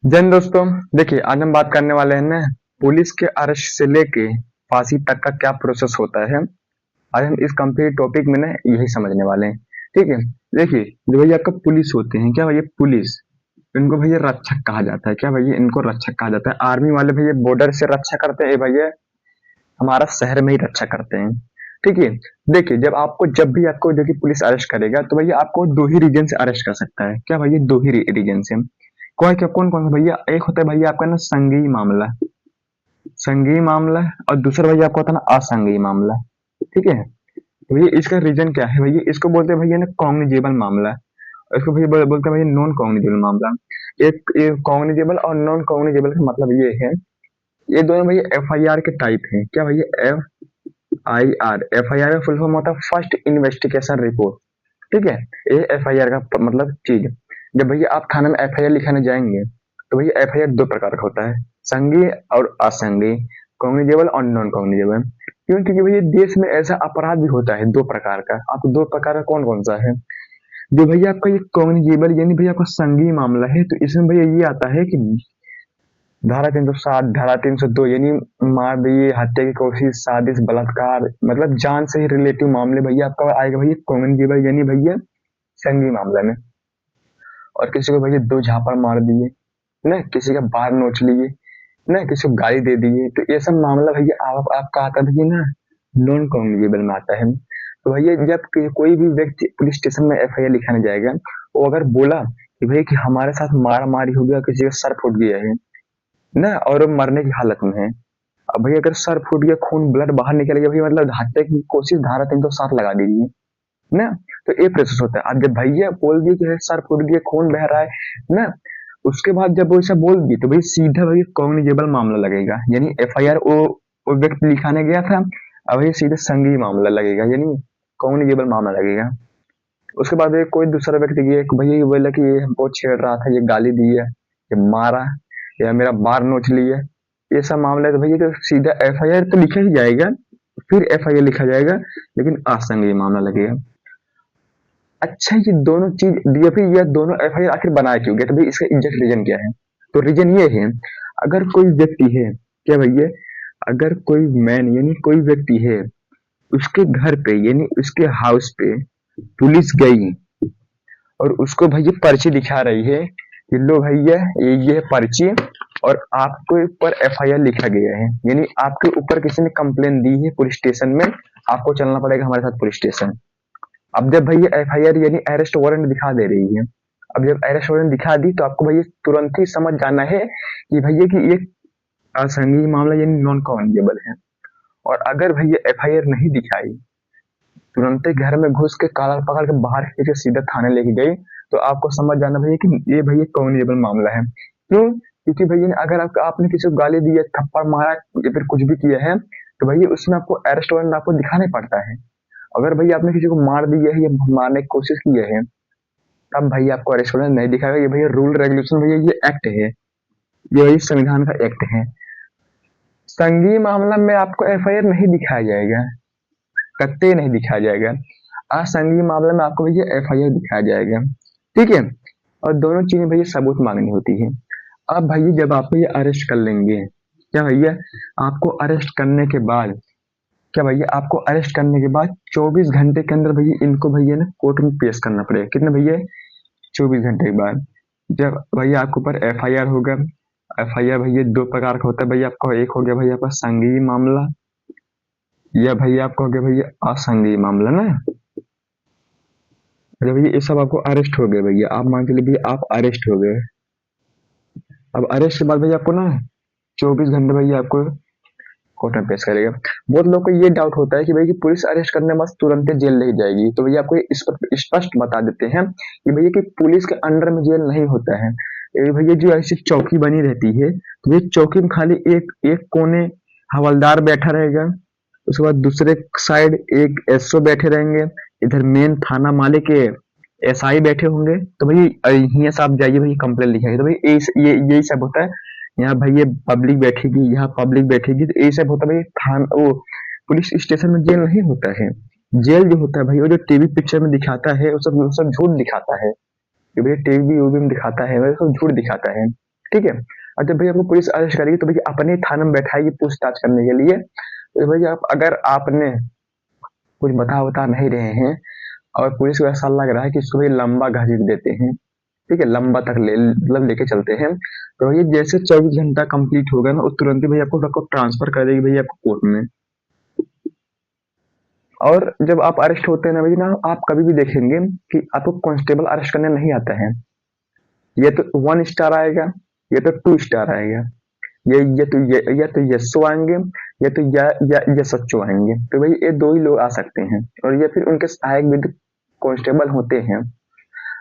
जैन दोस्तों, देखिए आज हम बात करने वाले हैं ना पुलिस के अरेस्ट से लेके फांसी तक का क्या प्रोसेस होता है। आज हम इस कंप्लीट टॉपिक में ना यही समझने वाले हैं। ठीक है। देखिए जो भैया आपका पुलिस होते हैं, क्या भैया पुलिस, इनको भैया रक्षक कहा जाता है। क्या भैया इनको रक्षक कहा जाता है। आर्मी वाले भैया बॉर्डर से रक्षा करते हैं, ये भैया हमारा शहर में ही रक्षा करते हैं। ठीक है। देखिए जब भी आपको जो कि पुलिस अरेस्ट करेगा तो भैया आपको दो ही रीजन से अरेस्ट कर सकता है। क्या भैया दो ही रीजन से। कौन कौन सा भैया, एक होता है भैया आपका ना संघीय मामला, संघीय मामला, और दूसरा भैया आपको होता है ना असंघीय मामला। ठीक है। तो भैया इसका रीजन क्या है, भैया इसको बोलते हैं भैया ना कॉग्निजेबल मामला, और इसको भैया बोलते हैं भैया नॉन कॉग्निजेबल मामला। एक ये कॉग्निजेबल और नॉन कॉग्निजेबल का मतलब ये है, ये दोनों भैया एफआईआर के टाइप हैं। क्या भैया एफआईआर, एफआईआर का फुल फॉर्म होता है फर्स्ट इन्वेस्टिगेशन रिपोर्ट। ठीक है। ये एफआईआर का मतलब चीज। जब भैया आप थाने में एफआईआर लिखाने जाएंगे तो भैया एफआईआर दो प्रकार का होता है, संघीय और असंघीय, कॉग्निजेबल और नॉन कॉग्निजेबल। क्यों? क्योंकि भैया देश में ऐसा अपराध भी होता है दो प्रकार का। आपको दो प्रकार का कौन कौन सा है। जो भैया आपका ये कॉग्निजेबल यानी भैया आपका संघीय मामला है, तो इसमें भैया ये आता है कि धारा 307, धारा 302 यानी मार दिए, हत्या की कोशिश, साजिश, बलात्कार, मतलब जान से ही रिलेटिव मामले भैया आपका आएगा भैया कॉग्निजेबल यानी भैया संघीय मामला में। और किसी को भैया दो झापड़ मार दिए ना, किसी का बाल नोच लिए ना, किसी को गाली दे दिए, तो ये सब मामला भैया आपका आता है भैया ना नॉन कॉग्निजेबल में आता है। तो भैया जब कोई भी व्यक्ति पुलिस स्टेशन में एफआईआर लिखाने जाएगा, वो अगर बोला कि भैया कि हमारे साथ मारा मारी हो गया, किसी का सर फूट गया है ना और वो मरने की हालत में है, अब भैया अगर सर फूट गया, खून ब्लड बाहर निकल गया, भैया मतलब हत्या की कोशिश, धारा 307 लगा दीजिए ना। तो ये प्रोसेस होता है। अब जब भैया बोल दिए कि सर फूट गया, खून बह रहा है ना, उसके बाद जब वो ऐसा बोल दी तो भाई सीधा भाई कॉग्निजेबल मामला लगेगा, यानी एफआईआर वो व्यक्ति लिखाने गया था, अब ये सीधे संघीय मामला लगेगा यानी कॉग्निजेबल मामला लगेगा। उसके बाद ये कोई दूसरा व्यक्ति गया भैया ये बोला कि ये हमको छेड़ रहा था, ये गाली दी है, ये मारा, या मेरा बार नोच लिया, ये सब मामला है, तो भैया तो सीधा एफआईआर तो लिखा ही जाएगा, फिर एफआईआर लिखा जाएगा, लेकिन असंघीय मामला लगेगा। अच्छा, ये दोनों चीज डीएफई या दोनों एफआईआर आखिर बनाया क्यों गया, तो भाई इसका एग्जैक्ट रीजन क्या है। तो रीजन ये है, अगर कोई व्यक्ति है, क्या भैया, अगर कोई मैन यानी कोई व्यक्ति है, उसके घर पे यानी उसके हाउस पे पुलिस गई और उसको भैया पर्ची दिखा रही है कि लो भैया ये पर्ची, और आपके ऊपर एफआईआर लिखा गया है, यानी आपके ऊपर किसी ने कंप्लेन दी है पुलिस स्टेशन में, आपको चलना पड़ेगा हमारे साथ पुलिस स्टेशन। अब जब भैया एफआईआर यानी अरेस्ट वारंट दिखा दे रही है, अब जब अरेस्ट वारंट दिखा दी तो आपको भैया तुरंत ही समझ जाना है कि भैया कि ये असंघीय मामला यानी नॉन कॉन्जेबल है। और अगर भैया एफआईआर नहीं दिखाई, तुरंत ही घर में घुस के काला पकड़ के बाहर खींच के सीधा थाने लेके गई, तो आपको समझ जाना भैया कि ये भैया कॉन्जेबल मामला है। क्यों? क्योंकि भैया अगर आपने किसी को गाली दी है, थप्पड़ मारा या फिर कुछ भी किया है, तो भैया उसमें आपको अरेस्ट वारंट आपको दिखाना पड़ता है। अगर भैया आपने किसी को मार दिया है या मारने की कोशिश की है, तब भैया आपको अरेस्ट वारंट नहीं दिखाएगा। ये भैया रूल रेगुलेशन, भैया ये एक्ट है, ये भैया संविधान का एक्ट है। संघीय मामला में आपको एफआईआर नहीं दिखाया जाएगा, कत्ते नहीं दिखाया जाएगा। असंघीय मामले में आपको भैया एफआईआर दिखाया जाएगा। ठीक है। और दोनों चीजें भैया सबूत मांगनी होती है। अब भैया जब आपको ये अरेस्ट कर लेंगे, क्या भैया आपको अरेस्ट करने के बाद, क्या भैया आपको अरेस्ट करने के बाद 24 घंटे के अंदर भैया इनको भैया ना कोर्ट में पेश करना पड़ेगा। कितने भैया, 24 घंटे के बाद। जब भैया आपके ऊपर एफआईआर होगा, एफआईआर भैया दो प्रकार का होता है भैया, आपका एक हो गया भैया आपका संघीय मामला, या भैया आपका हो गया भैया असंघीय मामला ना। अरे भैया ये सब आपको अरेस्ट हो गए भैया, आप मान के लिए भैया आप अरेस्ट हो गए। अब अरेस्ट के बाद भैया आपको ना 24 घंटे भैया आपको कोर्ट में पेश करेगा। बहुत लोग को ये डाउट होता है कि भाई कि पुलिस अरेस्ट करने के बाद तुरंत जेल नहीं जाएगी, तो भैया आपको इस पर स्पष्ट बता देते हैं कि भैया कि पुलिस के अंडर में जेल नहीं होता है। ये भैया जो ऐसी चौकी बनी रहती है, तो ये चौकी में खाली एक एक कोने हवलदार बैठा रहेगा, उसके बाद दूसरे साइड एक एसओ बैठे रहेंगे, इधर मेन थाना मालिक के एसआई बैठे होंगे। तो भाई यहाँ से आप जाइए भाई कंप्लेन लिखाइए, तो भाई यही सब होता है। यहाँ भाई ये पब्लिक बैठेगी, यहाँ पब्लिक बैठेगी, तो यही सब होता है भाई। थान वो पुलिस स्टेशन में जेल नहीं होता है। जेल जो होता है भाई, वो जो टीवी पिक्चर में दिखाता है वो सब झूठ दिखाता है, कि भैया टीवी वीवी में दिखाता है वो सब झूठ दिखाता है। ठीक है। और जब भैया आपको पुलिस अरेस्ट करेगी तो भैया अपने थाने में बैठाएगी पूछताछ करने के लिए। तो भैया आप अगर आपने कुछ बता नहीं रहे हैं और पुलिस को ऐसा लग रहा है कि इसको भैया लंबा घसीट देते हैं, ठीक है, लंबा तक मतलब लेके चलते हैं, तो ये जैसे 24 घंटा कंप्लीट होगा ना, उस तुरंत ही भैया आपको ट्रांसफर कर देगी भैया आपको कोर्ट में। और जब आप अरेस्ट होते हैं ना भैया ना, आप कभी भी देखेंगे कि आपको कांस्टेबल अरेस्ट करने नहीं आता है। ये तो 1 स्टार आएगा, ये तो 2 स्टार आएगा, ये तो यशो आएंगे, या तो या सच्चो आएंगे। तो भाई ये दो ही लोग आ सकते हैं, और ये फिर उनके सहायक भी कांस्टेबल होते हैं।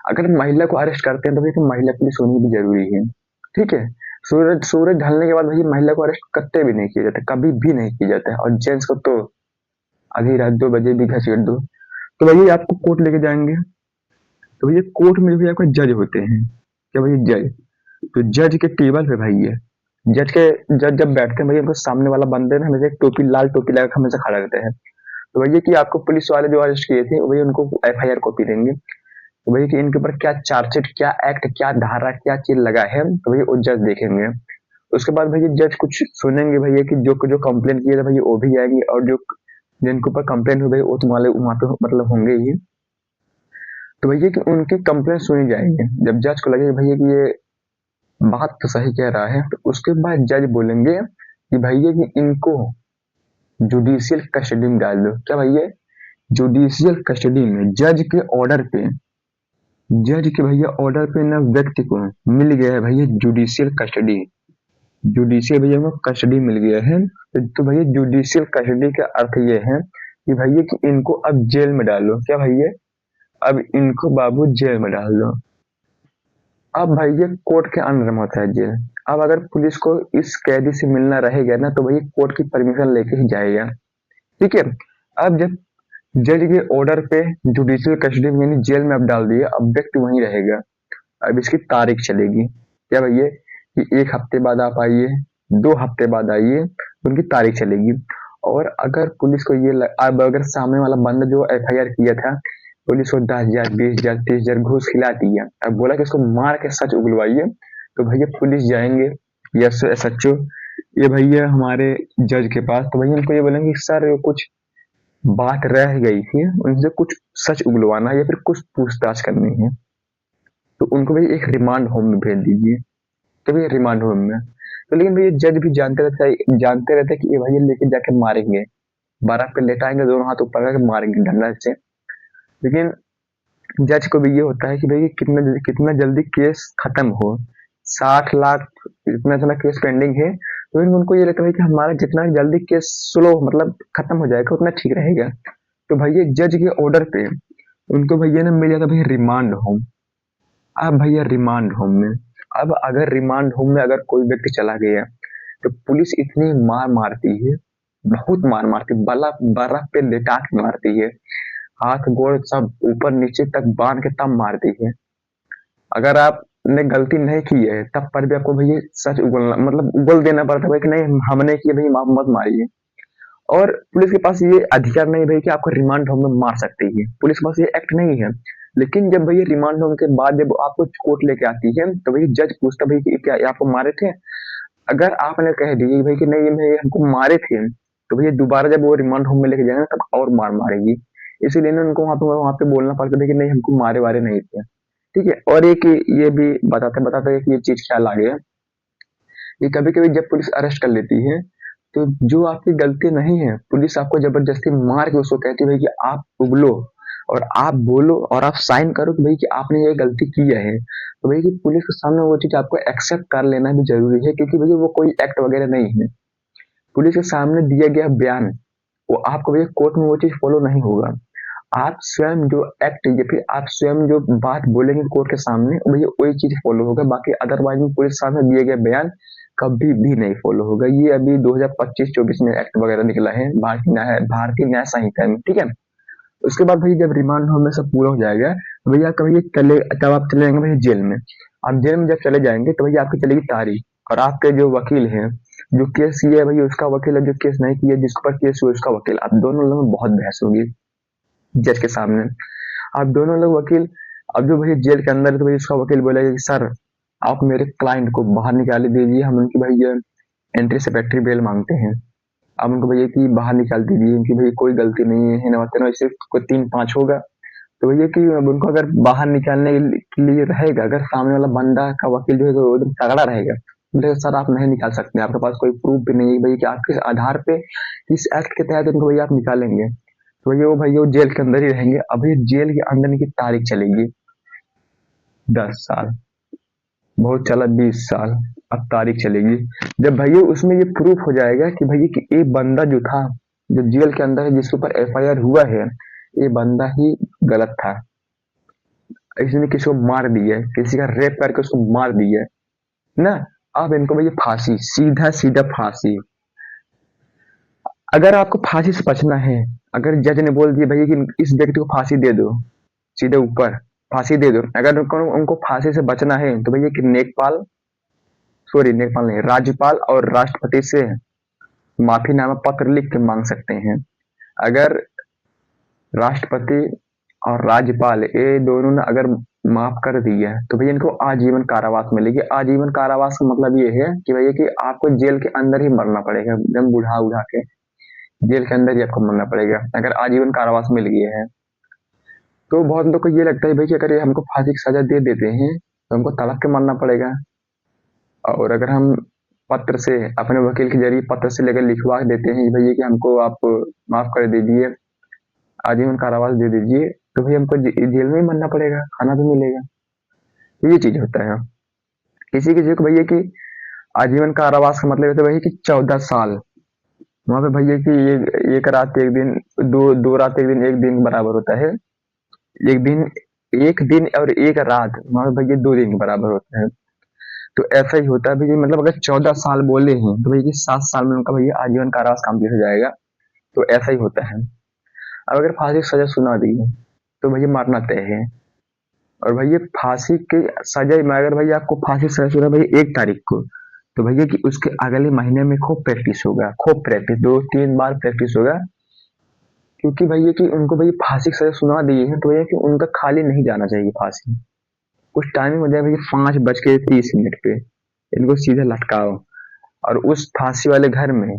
अगर महिला को अरेस्ट करते हैं तो भाई तो महिला पुलिस होनी भी जरूरी है, ठीक है। सूरज सूरज ढलने के बाद भाई महिला को अरेस्ट करते भी नहीं किया जाता, कभी भी नहीं किया जाता है, और जेंट्स को तो आधी रात 2 बजे भी घसीट दो। तो भाई आपको कोर्ट लेके जाएंगे, तो भैया कोर्ट में भी आपके जज होते हैं, क्या भाई जज। तो जज के टेबल पे भाई है, जज जब बैठते हैं भैया उनको सामने वाला बंदे ना हमेशा एक टोपी, लाल टोपी लगा के हमेशा खड़ा रहते हैं। तो भैया कि आपको पुलिस वाले जो अरेस्ट किए थे वही उनको FIR कॉपी देंगे, तो भैया कि इनके ऊपर क्या चार्जशीट, क्या एक्ट, क्या धारा, क्या चीज लगा है, तो भैया वो जज देखेंगे। उसके बाद भैया जज कुछ सुनेंगे भैया कि जो जो कंप्लेन किए थे भैया वो भी आएंगे, और जो जिनके ऊपर कंप्लेन हुई भैया वो तुम्हारे वहां पे मतलब होंगे ही। तो भैया कि उनकी कंप्लेन सुनी जाएंगे। जब जज को लगे भैया कि ये बात तो सही कह रहा है, तो उसके बाद जज बोलेंगे कि भैया कि इनको जुडिशियल कस्टडी में डाल दो। क्या भैया, जुडिशियल कस्टडी में, जज के भैया ऑर्डर पे ना व्यक्ति को मिल गया है भैया जुडिशियल कस्टडी, जुडिशियल भैया को कस्टडी मिल गया है। तो भैया जुडिशियल कस्टडी का अर्थ ये है कि भैया कि इनको अब जेल में डालो। क्या भैया, अब इनको बाबू जेल में डाल दो। अब भैया कोर्ट के अंडर में होता है जेल। अब अगर पुलिस को इस कैदी से मिलना रहेगा ना, तो भैया कोर्ट की परमिशन लेके ही जाएगा, ठीक है। अब जब जज के ऑर्डर पे जुडिशियल कस्टडी में यानी जेल में अब डाल दिया, अब व्यक्ति वहीं रहेगा। अब इसकी तारीख चलेगी। क्या भैया कि 1 हफ्ते बाद आप आइए, 2 हफ्ते बाद आइए, उनकी तारीख चलेगी। और अगर पुलिस को अब अगर सामने वाला बंदा जो FIR किया था, पुलिस को 10,000, 20,000, 30,000 घूस खिला दिया, अब बोला कि इसको मार के सच उगलवाइए, तो भैया पुलिस जाएंगे या SHO ये भैया हमारे जज के पास, तो भैया उनको ये बोलेंगे सर कुछ बात रह गई थी, उनसे कुछ सच उगलवाना है या फिर कुछ पूछताछ करनी है, तो उनको भाई एक रिमांड होम में भेज दीजिए। तो भैया रिमांड होम में, तो लेकिन भैया जज भी जानते रहते कि ये भैया लेके जाके मारेंगे, बारात पे लेटाएंगे, दोनों हाथ ऊपर करके मारेंगे डंडा से। लेकिन जज को भी ये होता है कि भाई कितना जल्दी केस खत्म हो, 60 लाख इतना इतना केस पेंडिंग है, तो उनको ये लगता है कि हमारा जितना जल्दी केस स्लो मतलब खत्म हो जाएगा उतना ठीक रहेगा। तो भैया जज के ऑर्डर पे उनको भैया ने मिल जाता भैया रिमांड होम। अब भैया रिमांड होम में, अब अगर रिमांड होम में अगर कोई व्यक्ति चला गया, तो पुलिस इतनी मार मारती है, बहुत मार मारती है, बर्फ पे लेटा के मारती है, हाथ गोड़ सब ऊपर नीचे तक बांध के तब मारती है। अगर आपने गलती नहीं की है तब पर भी आपको भैया सच उगलना मतलब उगल देना पड़ता है कि नहीं हमने की भाई मत मारिए। और पुलिस के पास ये अधिकार नहीं भाई कि आपको रिमांड होम में मार सकती है, पुलिस के पास ये एक्ट नहीं है। लेकिन जब भैया रिमांड होम के बाद जब आपको कोर्ट लेके आती है, तो भैया जज पूछता भाई कि क्या ये आपको मारे थे। अगर आपने कह दी भाई कि नहीं ये हमको मारे थे, तो भैया दोबारा जब वो रिमांड होम में लेके जाएंगे तब और मार मारेगी। इसीलिए ना उनको वहां पे बोलना पड़ता है कि नहीं हमको मारे वारे नहीं थे, ठीक है। और एक ये भी बताते बताते एक ये चीज ख्याल आ गया, ये कभी कभी जब पुलिस अरेस्ट कर लेती है, तो जो आपकी गलती नहीं है पुलिस आपको जबरदस्ती मार के उसको कहती है कि आप उगलो और आप बोलो और आप साइन करो कि भाई कि आपने ये गलती किया है। तो भाई कि पुलिस के सामने वो चीज आपको एक्सेप्ट कर लेना भी जरूरी है, क्योंकि भैया वो कोई एक्ट वगैरह नहीं है। पुलिस के सामने दिया गया बयान वो आपको भैया कोर्ट में वो चीज फॉलो नहीं होगा। आप स्वयं जो एक्ट या फिर आप स्वयं जो बात बोलेंगे कोर्ट के सामने भैया वही चीज फॉलो होगा, बाकी अदरवाइज में पुलिस सामने दिए गए बयान कभी भी नहीं फॉलो होगा। ये अभी 2025-24 में एक्ट वगैरह निकला है भारतीय न्याय संहिता में, ठीक है। उसके बाद भाई जब रिमांड होम में सब पूरा हो जाएगा, तो भैया कभी चले तब आप चले जाएंगे भैया जेल में। आप जेल में जब चले जाएंगे तो भैया आपकी चलेगी तारीख, और आपके जो वकील हैं, जो केस किया है भैया उसका वकील है, जो केस नहीं किया जिसके ऊपर केस हुआ उसका वकील, आप दोनों लोगों में बहुत बहस होगी जज के सामने। आप दोनों लोग वकील, अब जो भैया जेल के अंदर तो भैया उसका वकील बोलेगा कि सर आप मेरे क्लाइंट को बाहर निकाल दीजिए, हम उनकी भैया एंटीसिपेटरी बेल मांगते हैं। आप उनको भैया कि बाहर निकाल दीजिए, उनकी भैया कोई गलती नहीं है ना, सिर्फ कोई 3-5 होगा। तो भैया कि अब उनको अगर बाहर निकालने के लिए रहेगा, अगर सामने वाला बंदा का वकील जो है तो एकदम तगड़ा रहेगा, बोलेगा सर आप नहीं निकाल सकते, आपके पास कोई प्रूफ भी नहीं है भैया कि आप किस आधार पे इस एक्ट के तहत उनको भैया आप निकालेंगे। तो भैया वो जेल के अंदर ही रहेंगे। अभी जेल के अंदर की तारीख चलेगी 10 साल, बहुत चला 20 साल, अब तारीख चलेगी जब भैया उसमें ये प्रूफ हो जाएगा कि भैया कि ये बंदा जो था, जो जेल के अंदर है, जिसके ऊपर एफआईआर हुआ है, ये बंदा ही गलत था, इसने किसी को मार दिया है, किसी का रेप करके उसको मार दिया है ना। अब इनको भैया फांसी, सीधा सीधा फांसी। अगर आपको फांसी से बचना है, अगर जज ने बोल दिया भैया कि इस व्यक्ति को फांसी दे दो, सीधे ऊपर फांसी दे दो, अगर उनको फांसी से बचना है तो भैया कि नेपाल नहीं, राज्यपाल और राष्ट्रपति से माफीनामा पत्र लिख के मांग सकते हैं। अगर राष्ट्रपति और राज्यपाल ये दोनों ने अगर माफ कर दिया तो भैया इनको आजीवन कारावास मिलेगी। आजीवन कारावास का मतलब ये है कि भैया कि आपको जेल के अंदर ही मरना पड़ेगा, एकदम बुढ़ा के जेल के अंदर ही आपको मरना पड़ेगा अगर आजीवन कारावास मिल गया है। तो बहुत लोग को ये लगता है भाई कि अगर ये हमको फांसी की सजा दे देते हैं तो हमको तड़प के मरना पड़ेगा, और अगर हम पत्र से अपने वकील के जरिए पत्र से लेकर लिखवा देते हैं भैया कि हमको आप माफ कर दीजिए, आजीवन कारावास दे दीजिए, तो भैया हमको जेल में ही मरना पड़ेगा, खाना भी मिलेगा। तो ये चीज होता है। किसी किसी को भैया कि आजीवन कारावास का मतलब होता है भैया कि 14 साल, वहां पे भैया कि एक रात एक दिन, दो रात एक दिन, एक दिन बराबर होता है। एक दिन और एक रात वहां पे भैया 2 दिन के बराबर होता है। तो ऐसा ही होता है भैया, मतलब अगर 14 साल बोले हैं तो भैया 7 साल में उनका भैया आजीवन कारावास कंप्लीट हो जाएगा। तो ऐसा ही होता है। अब अगर फांसी की सजा सुना दी तो भैया मारना तय है। और भैया फांसी की सजा में अगर भैया आपको फांसी की सजा सुना भैया 1 तारीख को, तो भैया कि उसके अगले महीने में खूब प्रैक्टिस होगा, खूब प्रैक्टिस 2-3 बार प्रैक्टिस होगा, क्योंकि भैया कि उनको भैया फांसी की सजा सुना दी है तो भैया कि उनका खाली नहीं जाना चाहिए फांसी। कुछ टाइमिंग हो जाए भैया 5:30 पे इनको सीधे लटकाओ, और उस फांसी वाले घर में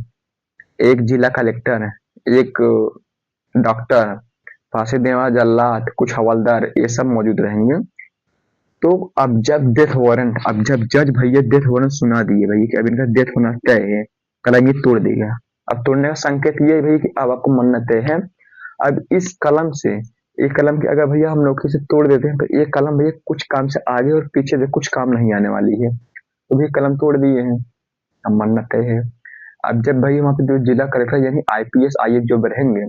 एक जिला कलेक्टर, एक डॉक्टर, फांसी देने वाला जल्लाद, कुछ हवलदार, ये सब मौजूद रहेंगे। तो अब जब जज भैया डेथ वारंट सुना दिए भैया कि अब इनका डेथ होना तय है, कलम ये तोड़ देगा। अब तोड़ने का संकेत ये है भैया कि अब आपको मरना तय है। अब इस कलम से, एक कलम की अगर भैया हम नौकरी से तोड़ देते हैं तो एक कलम भैया कुछ काम से आगे और पीछे से कुछ काम नहीं आने वाली है। तो भैया कलम तोड़ दिए हैं, अब मरना तय है। अब जब भैया वहां पे जो जिला कलेक्टर यानी आईपीएस आईएएस जो रहेंगे,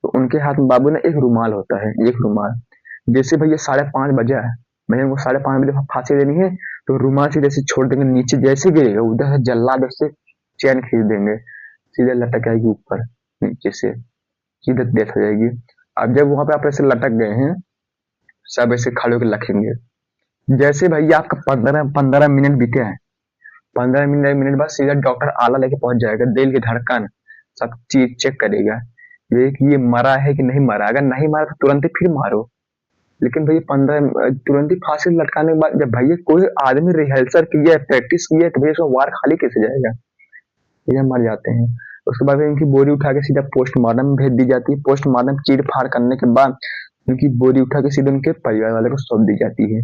तो उनके हाथ में बाबू ना एक रुमाल होता है, एक रुमाल। जैसे भैया 5:30 बजा है, भैया उनको 5:30 बजे फांसी देनी है, तो रुमाल से जैसे छोड़ देंगे, नीचे जैसे गिरेगा उधर से जल्लाद उससे चैन खींच देंगे, सीधे लटक जाएगी ऊपर नीचे से, सीधे डेथ हो जाएगी। अब जब वहां पे आप ऐसे लटक गए हैं, सब ऐसे खड़े होकर लखेंगे। जैसे भैया आपका 15 मिनट बीते हैं, 15 मिनट बाद सीधा डॉक्टर आला लेके पहुंच जाएगा, दिल की धड़कन सब चीज चेक करेगा, ये मरा है कि नहीं मरा। अगर नहीं मरा तो तुरंत ही फिर मारो, लेकिन भैया 15 तुरंत ही फांसी लटकाने के बाद जब भैया कोई आदमी रिहर्सल किया है, प्रैक्टिस किया है, तो भैया उसका वार खाली कैसे जाएगा, ये मर जाते हैं। उसके बाद इनकी बोरी उठा के सीधा पोस्टमार्टम भेज दी जाती है। पोस्टमार्टम चीर फाड़ करने के बाद उनकी बोरी उठा के सीधे उनके परिवार वाले को सौंप दी जाती है।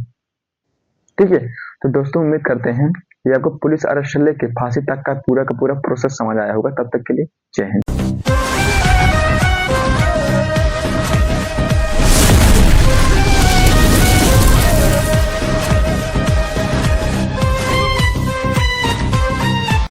ठीक है, तो दोस्तों उम्मीद करते हैं कि आपको पुलिस अरेस्ट से लेके फांसी तक का पूरा प्रोसेस समझ आया होगा। तब तक के लिए जय हिंद।